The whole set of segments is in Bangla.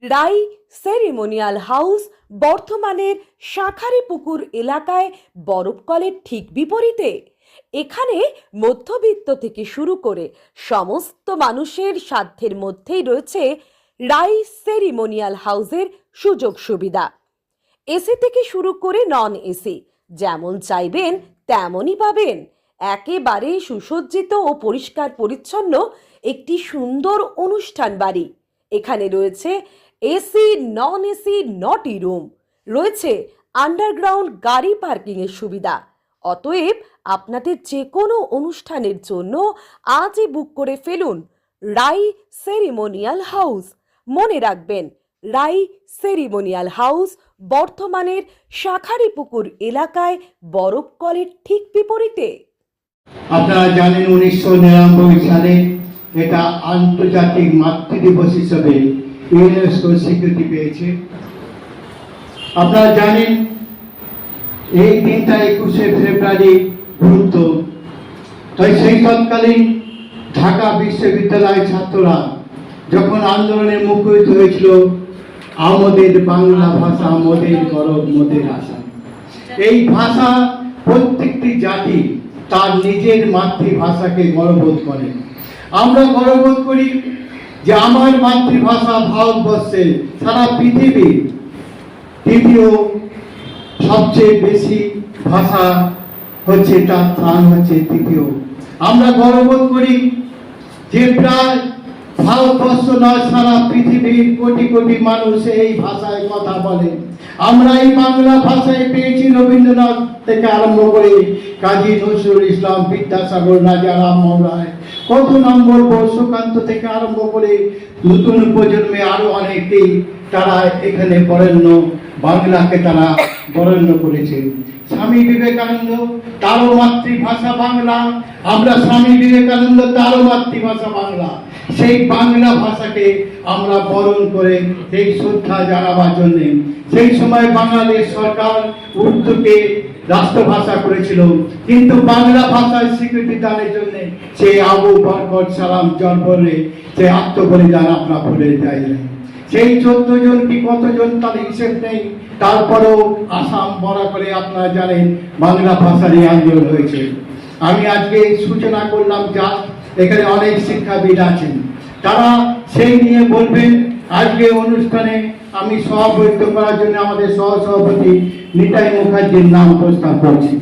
রাই সেরিমোনিয়াল হাউস বর্ধমানের শাঁখারীপুকুর এলাকায় বরফকলের ঠিক বিপরীতে। এখানে মধ্যবিত্ত থেকে শুরু করে সমস্ত মানুষের সাধ্যের মধ্যেই রয়েছে রাই সেরিমোনিয়াল হাউসের সুযোগ সুবিধা। এসি থেকে শুরু করে নন এসি যেমন চাইবেন তেমনই পাবেন। একেবারে সুসজ্জিত ও পরিষ্কার পরিচ্ছন্ন একটি সুন্দর অনুষ্ঠান বাড়ি। এখানে রয়েছে এসি, নন এসি, নটি রুম, রয়েছে আন্ডারগ্রাউন্ড গাড়ি পার্কিং এর সুবিধা। অতএব আপনাদের যে কোনো অনুষ্ঠানের জন্য আজই বুক করে ফেলুন রাই সেরিমোনিয়াল হাউস। মনে রাখবেন, রাই সেরিমোনিয়াল হাউস বর্ধমানের শাঁখারীপুকুর এলাকায় বরফকলের ঠিক বিপরীতে। আপনারা জানেন 1999 সালে এটা আন্তর্জাতিক মাতৃ দিবস হিসেবে ইউনেস্কো স্বীকৃতি পেয়েছে। আপনারা জানেন এই দিনটা 21শে ফেব্রুয়ারি গুরুত্ব। তাই সেই তৎকালীন ঢাকা বিশ্ববিদ্যালয়ের ছাত্ররা যখন আন্দোলনে মুখরিত হয়েছিল, আমাদের বাংলা ভাষা মোদের গরব মোদের আশা। এই ভাষা প্রত্যেকটি জাতি তার নিজের মাতৃভাষাকে গর্ববোধ করে। আমরা গর্ববোধ করি যে আমার মাতৃভাষা ভারতবর্ষে সারা পৃথিবীর তৃতীয় সবচেয়ে বেশি ভাষা হচ্ছে, তার স্থান হচ্ছে তৃতীয়। আমরা গর্ববোধ করি যে প্রায় ভারতবর্ষ নয়, সারা পৃথিবীর কোটি কোটি মানুষ এই ভাষায় কথা বলে। আমরা এই বাংলা ভাষায় পেয়েছি রবীন্দ্রনাথ থেকে আরম্ভ করে কাজী নজরুল ইসলাম, বিদ্যাসাগর, রাজা রামমোহন রায়, কত নম্বর সুকান্ত থেকে আরম্ভ করে নতুন প্রজন্মে আরো অনেকেই তারা এখানে বরেণ্য বাংলাকে তারা বরেণ্য করেছে। স্বামী বিবেকানন্দ, তারও মাতৃভাষা বাংলা। আমরা স্বামী বিবেকানন্দ, তারও মাতৃভাষা বাংলা। সেই বাংলা ভাষাকে আমরা বরণ করে সেই শ্রদ্ধা জানাবার জন্য সেই সময় বাংলাদেশ সরকার উর্দুকে রাষ্ট্রভাষা করেছিল, কিন্তু বাংলা ভাষার স্বীকৃতি দানের জন্য সেই আবু বরকত সালাম জনবরে সেই আত্মবলিদান আমরা ভুলে যাই। সেই 14 জন কি কতজন তার হিসেব নেই, তারপরেও আসাম বড়া করে আপনারা জানেন বাংলা ভাষারই আন্দোলন হয়েছে। আমি আজকে সূচনা করলাম, যা এখানে অনেক শিক্ষাবিদ আছেন, তারা সেই নিয়ে বলবেন। আজকে অনুষ্ঠানে আমি সভাপতিত্ব করার জন্য আমাদের সহসভাপতি নিতাই মুখার্জির নাম প্রস্তাব করছি।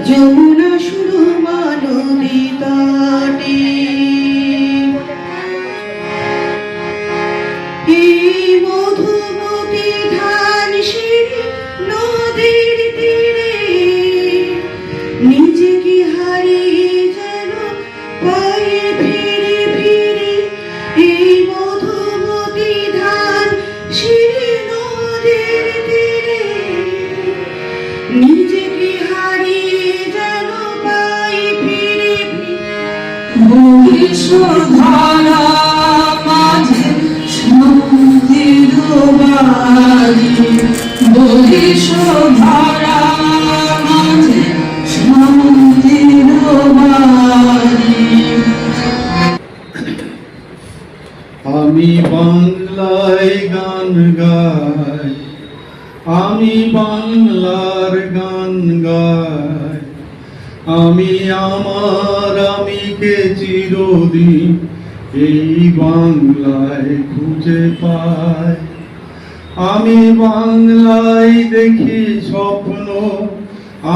যমুনা শুরু মানবী তটে, এই মধুমতি ধান সিঁড়ি নদীর তীরে, নিজেকে হারিয়ে যেন পায়ে ফিরে ফিরে, এই মধুমতি ধান সিঁড়ি নদীর তীরে, নিজেকে হারিয়ে যেন পায়ে ফিরে ফিরে, ধারা মাঝে সমুদ্রের বাড়ি, ধারা মাঝে সমুদ্রের বাড়ি। আমি বাংলায় গান গাই, আমি বাংলার গান গাই, আমি আমার আমিকে চিরদিন এই বাংলায় খুঁজে পাই। আমি বাংলায় দেখি স্বপ্ন,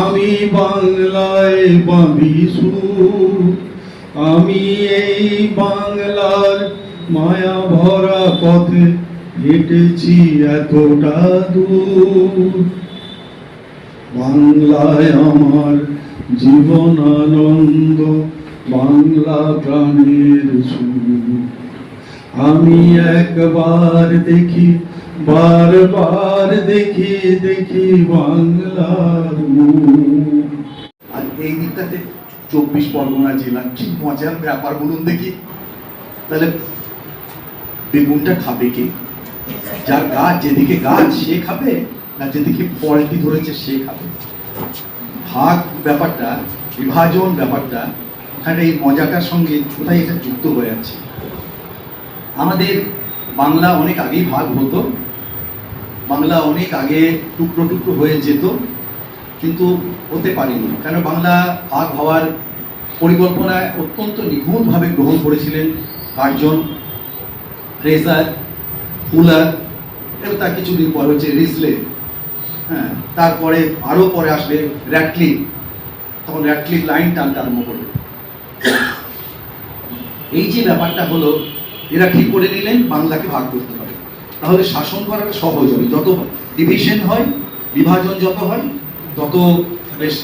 আমি বাংলায় বাঁধি সুর, আমি এই বাংলার মায়া ভরা পথে হেঁটেছি এতটা দূর। বাংলায় আমার জীবন আনন্দ, বাংলা প্রাণের সুর। আমি একবার দেখি, বারবার দেখি, দেখি বাংলার মুখ। আর এই দিকটাতে 24 পরগনা জেলা, কি মজার ব্যাপার বলুন দেখি। তাহলে বেগুনটা খাবে কে? যার গাছ, যেদিকে গাছ সে খাবে, না যেদিকে ফলটি ধরেছে সে খাবে? ভাগ ব্যাপারটা, বিভাজন ব্যাপারটা, ওখানে এই মজাটার সঙ্গে কোথায় এটা যুক্ত হয়ে আছে। আমাদের বাংলা অনেক আগেই ভাগ হতো, বাংলা অনেক আগে টুকরো টুকরো হয়ে যেত, কিন্তু হতে পারেনি। কারণ বাংলা ভাগ হওয়ার পরিকল্পনায় অত্যন্ত নিখুঁতভাবে গ্রহণ করেছিলেন কার্জন, ফ্রেজার, ফুলার, এবং তার কিছুদিন পর হচ্ছে রিসলে। হ্যাঁ, তারপরে আরো পরে আসবে র্যাটক্লিফ, তখন র্যাটক্লিফ লাইন টানতে আরম্ভ করবে। এই যে ব্যাপারটা হলো, এরা ঠিক করে নিলেন বাংলাকে ভাগ করতে হবে, তাহলে শাসন করাটা সহজ হবে। যত ডিভিশন হয়, বিভাজন যত হয়, তত বেশ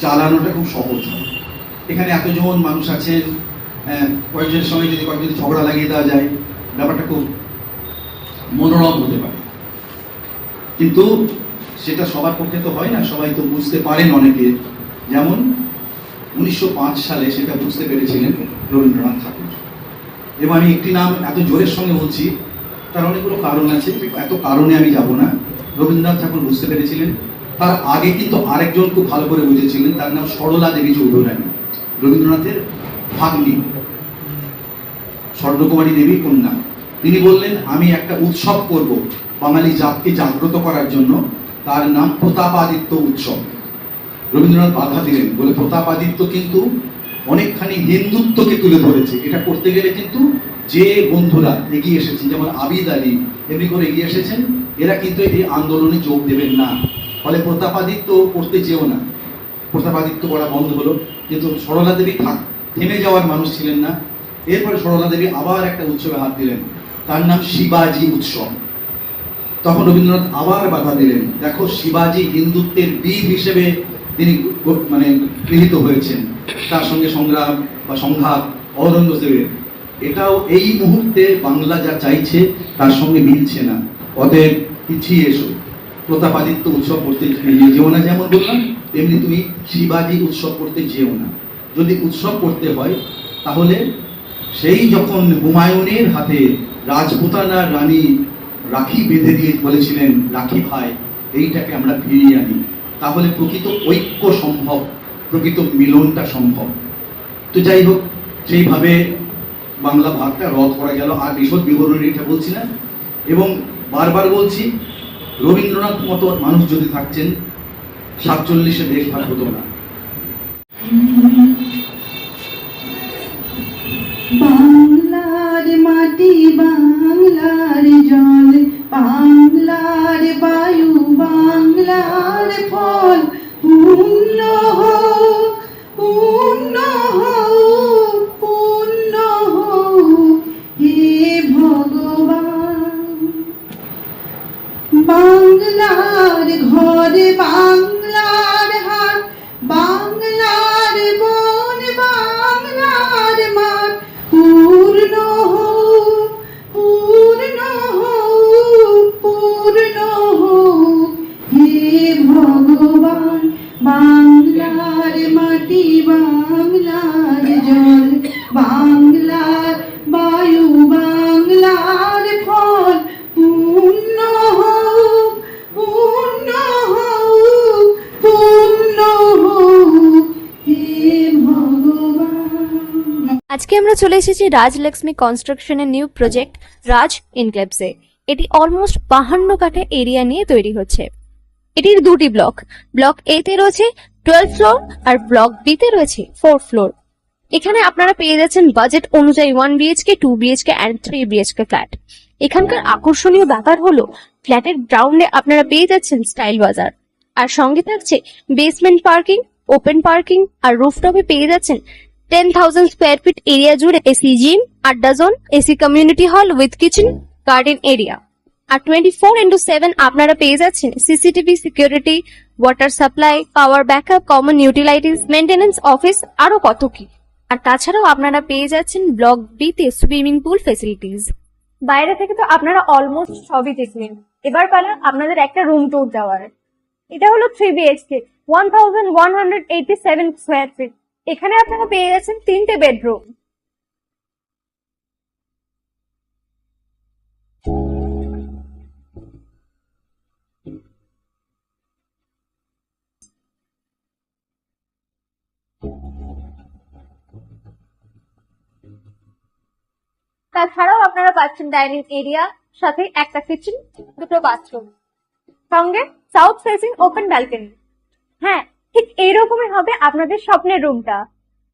চালানোটা খুব সহজ হয়। এখানে এতজন মানুষ আছেন, কয়েকজনের সঙ্গে যদি কয়েকজন ঝগড়া লাগিয়ে দেওয়া যায়, ব্যাপারটা খুব মনোরম হতে পারে। কিন্তু সেটা সবার পক্ষে তো হয় না, সবাই তো বুঝতে পারেন অনেকে। যেমন 1905 সালে সেটা বুঝতে পেরেছিলেন রবীন্দ্রনাথ ঠাকুর। এবং আমি একটি নাম এত জোরের সঙ্গে বলছি, তার অনেকগুলো কারণ আছে, এত কারণে আমি যাব না। রবীন্দ্রনাথ ঠাকুর বুঝতে পেরেছিলেন। তার আগে কিন্তু আরেকজন খুব ভালো করে বুঝেছিলেন, তার নাম সরলা দেবী চৌধুরানী, রবীন্দ্রনাথের ভাগ্নি, স্বর্ণকুমারী দেবীর কন্যা। তিনি বললেন, আমি একটা উৎসব করব বাঙালি জাতকে জাগ্রত করার জন্য, তার নাম প্রতাপাদিত্য উৎসব। রবীন্দ্রনাথ বাধা দিলেন, বলে প্রতাপাদিত্য কিন্তু অনেকখানি হিন্দুত্বকে তুলে ধরেছে, এটা করতে গেলে কিন্তু যে বন্ধুরা এগিয়ে এসেছেন, যেমন আবিদ আলী এমনি করে এগিয়ে এসেছেন, এরা কিন্তু এই আন্দোলনে যোগ দেবেন না। ফলে প্রতাপাদিত্য করতে যেও না, প্রতাপাদিত্য করা বন্ধ হলো। কিন্তু সরলা দেবী থেমে যাওয়ার মানুষ ছিলেন না। এরপরে সরলা দেবী আবার একটা উৎসবে হাত দিলেন, তার নাম শিবাজি উৎসব। তখন রবীন্দ্রনাথ আবার বাধা দিলেন, দেখো শিবাজি হিন্দুত্বের বীর হিসেবে তিনি মানে গৃহীত হয়েছেন, তার সঙ্গে সংগ্রাম বা সংঘাত ঔরঙ্গজেবের, এটাও এই মুহূর্তে বাংলা যা চাইছে তার সঙ্গে মিলছে না, অতএব পিছিয়ে এসো, প্রতাপাদিত্য উৎসব করতে যেও না। যেমন বললাম তেমনি তুমি শিবাজি উৎসব করতে যেও না। যদি উৎসব করতে হয় তাহলে সেই যখন হুমায়ুনের হাতে রাজপুতানার রানী রাখি বেঁধে দিয়ে বলেছিলেন, রাখি ভাই এইটাকে আমরা ফিরিয়ে আনি, তাহলে প্রকৃত ঐক্য সম্ভব, প্রকৃত মিলনটা সম্ভব। তো যাই হোক, সেইভাবে বাংলা ভাগটা রদ করা গেল। আর বিশদ বিবরণী এটা বলছি না, এবং বারবার বলছি, রবীন্দ্রনাথ মতো মানুষ যদি থাকছেন 47-এ দেশ ভাগ হতো না। বাংলার মাটি, বাংলার জল, বাংলার বায়ু, বাংলার ফল, পূর্ণ হোক, পূর্ণ হোক, পূর্ণ হোক হে ভগবান। বাংলার ঘরে, বাংলার হাট, বাংলার বন, বাংলার মাঠ, পূর্ণ হোক, পূর্ণ হোক, পূর্ণ হোক হে ভগবান। বাংলার মাটি, বাংলার জল, বাংলার বায়ু, বাংলার ফল, পূর্ণ হোক, পূর্ণ হোক, পূর্ণ হোক হে ভগবান। আজকে আমরা চলে এসেছি রাজলক্ষ্মী কনস্ট্রাকশনের নিউ প্রজেক্ট রাজ ইনক্লেভসে। এটি অলমোস্ট 52 কাঠা এরিয়া নিয়ে তৈরি হচ্ছে। এটির দুটি ব্লক, ব্লক এ তে রয়েছে 12 ফ্লোর আর ব্লক বি তে রয়েছে 4 ফ্লোর। এখানে আপনারা পেয়ে যাচ্ছেন বাজেট অনুযায়ী 1 BHK, 2 BHK and 3 BHK flat. এখানকার আকর্ষণীয় ব্যাপার হলো ফ্ল্যাটের গ্রাউন্ডে আপনারা পেয়ে যাচ্ছেন স্টাইল বাজার, আর সঙ্গে থাকছে বেসমেন্ট পার্কিং, ওপেন পার্কিং, আর রুফটপে পেয়ে যাচ্ছেন 10,000 স্কোয়ার ফিট এরিয়া জুড়ে এসি জিম, আড্ডা zone, AC community hall with kitchen, garden area. আর 24/7 আপনারা পেয়ে যাচ্ছেন CCTV security, water supply, power backup, common utilities, maintenance office, আরো কত কি। আর তাছাড়াও আপনারা পেয়ে যাচ্ছেন ব্লক বি তে সুইমিং পুল ফেসিলিটিস। বাইরে থেকে তো আপনারা অলমোস্ট সবই দেখলেন, এবার পালা আপনাদের একটা রুম ট্যুর দেওয়ার। এটা হলো 3 বিএইচকে, 1187 স্কোয়ার ফিট। এখানে আপনারা পেয়ে যাচ্ছেন 3টে বেডরুম। তাছাড়াও আপনারা পাচ্ছেন ডাইনিং এরিয়া, সাথে একটা কিচেন, দুটো বাথরুম, সঙ্গে সাউথ ফেসিং ওপেন ব্যালকনি। হ্যাঁ, ঠিক এইরকমই হবে আপনাদের স্বপ্নের রুমটা।